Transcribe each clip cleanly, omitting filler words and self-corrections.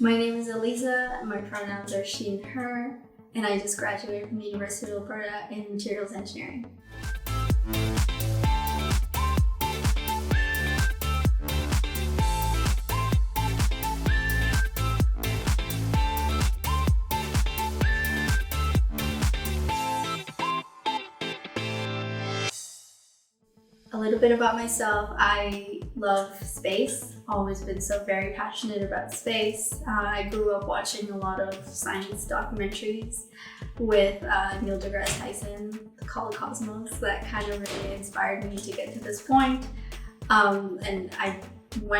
My name is Aleeza, my pronouns are she and her, and I just graduated from the University of Alberta in materials engineering. A little bit about myself. I love space, always been so very passionate about space. I grew up watching a lot of science documentaries with Neil deGrasse Tyson, The Call of Cosmos. That kind of really inspired me to get to this point. When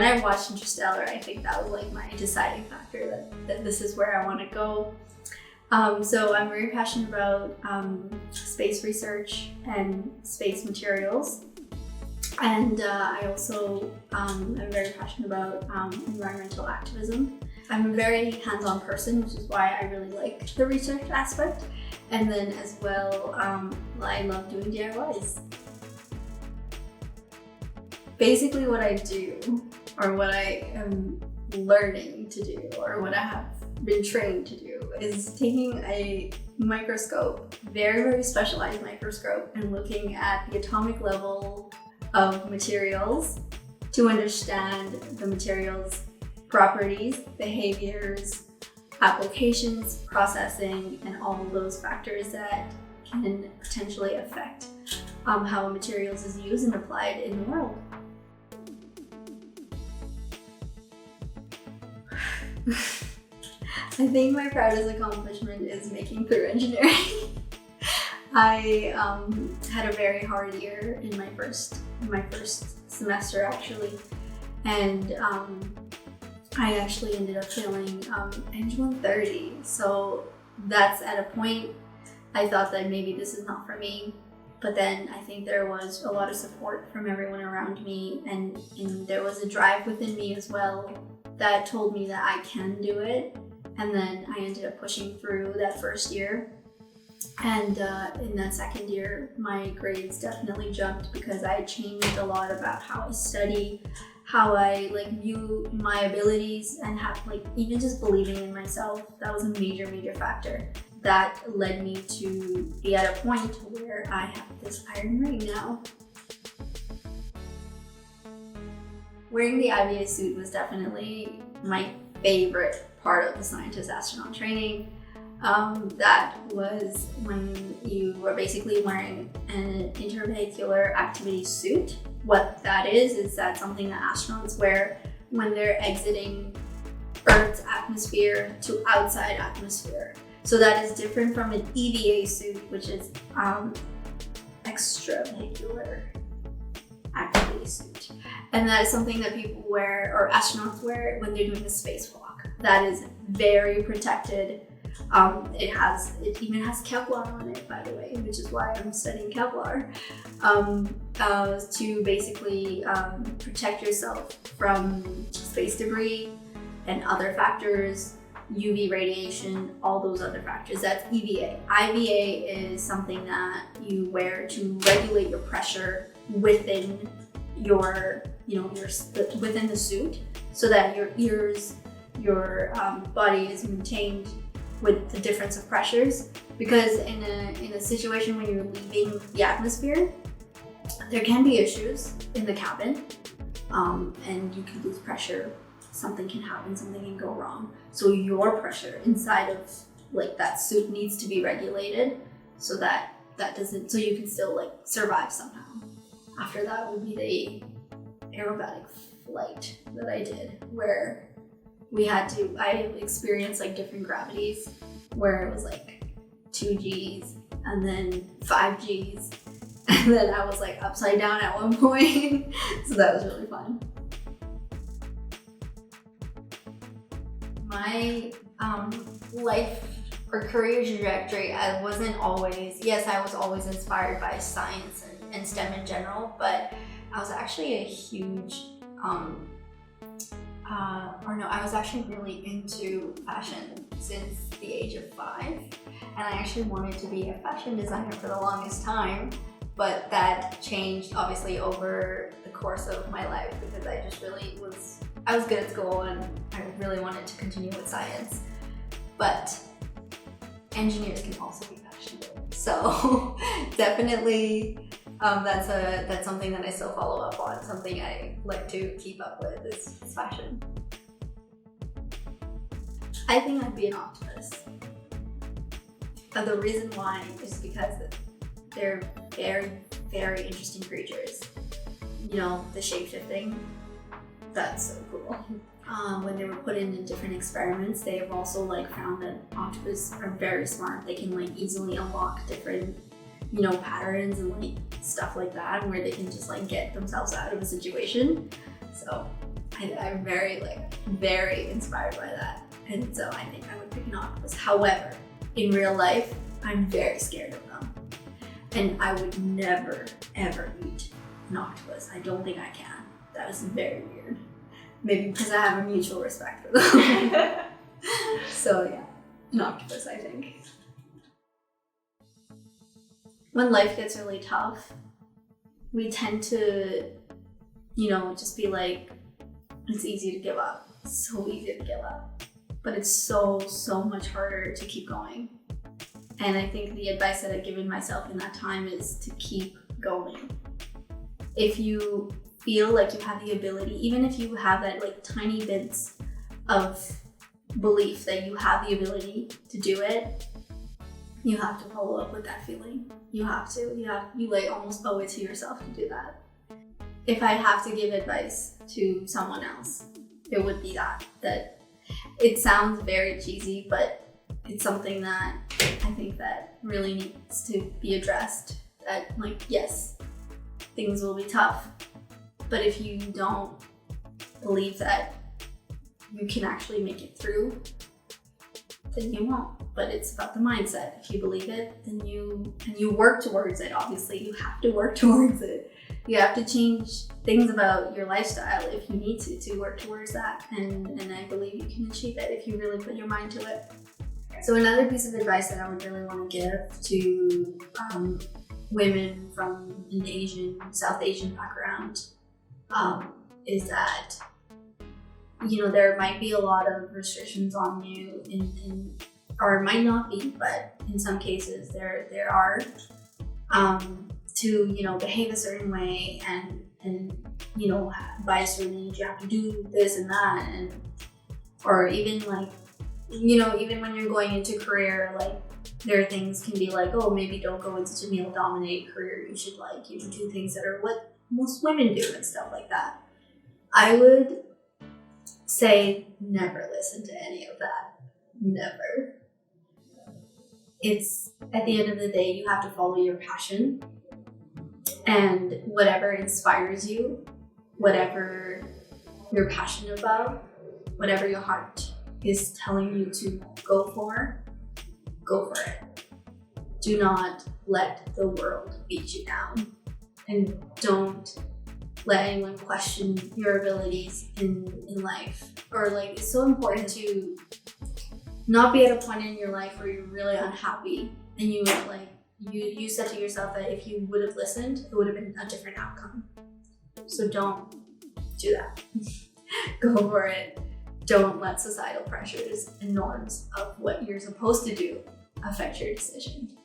I watched Interstellar, I think that was like my deciding factor that this is where I want to go. So I'm very passionate about space research and space materials. And I also am very passionate about environmental activism. I'm a very hands-on person, which is why I really like the research aspect. And then as well, I love doing DIYs. Basically what I do, or what I am learning to do, or what I have been trained to do, is taking a microscope, very, very specialized microscope, and looking at the atomic level of materials to understand the materials' properties, behaviors, applications, processing, and all of those factors that can potentially affect how materials is used and applied in the world. I think my proudest accomplishment is making through engineering. I had a very hard year in my first semester actually, and I actually ended up failing Eng 130. So that's at a point I thought that maybe this is not for me, but then I think there was a lot of support from everyone around me, and there was a drive within me as well that told me that I can do it. And then I ended up pushing through that first year. And in that second year, my grades definitely jumped because I changed a lot about how I study, how I view my abilities, and have even just believing in myself. That was a major, major factor that led me to be at a point where I have this iron ring now. Wearing the IVA suit was definitely my favorite part of the scientist astronaut training. That was when you were basically wearing an intervehicular activity suit. What that is that something that astronauts wear when they're exiting Earth's atmosphere to outside atmosphere. So that is different from an EVA suit, which is extravehicular activity suit. And that is something that people wear, or astronauts wear, when they're doing a spacewalk. That is very protected. It even has Kevlar on it, by the way, which is why I'm studying Kevlar, to basically protect yourself from space debris and other factors, UV radiation, all those other factors. That's EVA. IVA is something that you wear to regulate your pressure within within the suit, so that your body is maintained with the difference of pressures. Because in a situation when you're leaving the atmosphere, there can be issues in the cabin, and you can lose pressure. Something can happen, something can go wrong. So your pressure inside of that suit needs to be regulated so that doesn't, so you can still survive somehow. After that would be the aerobatic flight that I did, where I experienced different gravities, where it was 2 Gs and then 5 Gs, and then I was upside down at one point. So that was really fun. My life or career trajectory, I was always inspired by science and STEM in general, but I was actually a huge I was actually really into fashion since the age of 5, and I actually wanted to be a fashion designer for the longest time, but that changed obviously over the course of my life because I just really was I was good at school and I really wanted to continue with science, but engineers can also be passionate. So definitely that's something that I still follow up on, something I like to keep up with is fashion. I think I'd be an octopus. But the reason why is because they're very, very interesting creatures. You know, the shape-shifting, that's so cool. When they were put in different experiments, they have also like found that octopus are very smart. They can like easily unlock different, you know, patterns and like stuff like that, where they can just like get themselves out of a situation. So I'm very inspired by that. And so I think I would pick an octopus. However, in real life, I'm very scared of them. And I would never, ever eat an octopus. I don't think I can. That was very weird. Maybe because I have a mutual respect for them. So yeah, an octopus, I think. When life gets really tough, we tend to, you know, just be like, it's easy to give up. It's so easy to give up. But it's so much harder to keep going. And I think the advice that I've given myself in that time is to keep going. If you feel like you have the ability, even if you have that like tiny bits of belief that you have the ability to do it, you have to follow up with that feeling. You have to, you like almost owe it to yourself to do that. If I have to give advice to someone else, it would be that it sounds very cheesy, but it's something that I think that really needs to be addressed. That like, yes, things will be tough, but if you don't believe that you can actually make it through, then you won't. But it's about the mindset. If you believe it, then you work towards it. Obviously, you have to work towards it. You have to change things about your lifestyle if you need to work towards that. And I believe you can achieve it if you really put your mind to it. So another piece of advice that I would really want to give to women from an South Asian background is that, you know, there might be a lot of restrictions on you or it might not be, but in some cases there are, to, you know, behave a certain way and you know, by a certain age you have to do this and that, or even like, you know, even when you're going into career, like there are things can be like, oh, maybe don't go into such a male-dominated career. You should like, you know, do things that are what most women do and stuff like that. I would say never listen to any of that. Never. It's at the end of the day, you have to follow your passion and whatever inspires you, whatever you're passionate about, whatever your heart is telling you to go for it. Do not let the world beat you down, and don't let anyone question your abilities in life. Or like, it's so important to not be at a point in your life where you're really unhappy and you said to yourself that if you would have listened, it would have been a different outcome. So don't do that. Go for it. Don't let societal pressures and norms of what you're supposed to do affect your decision.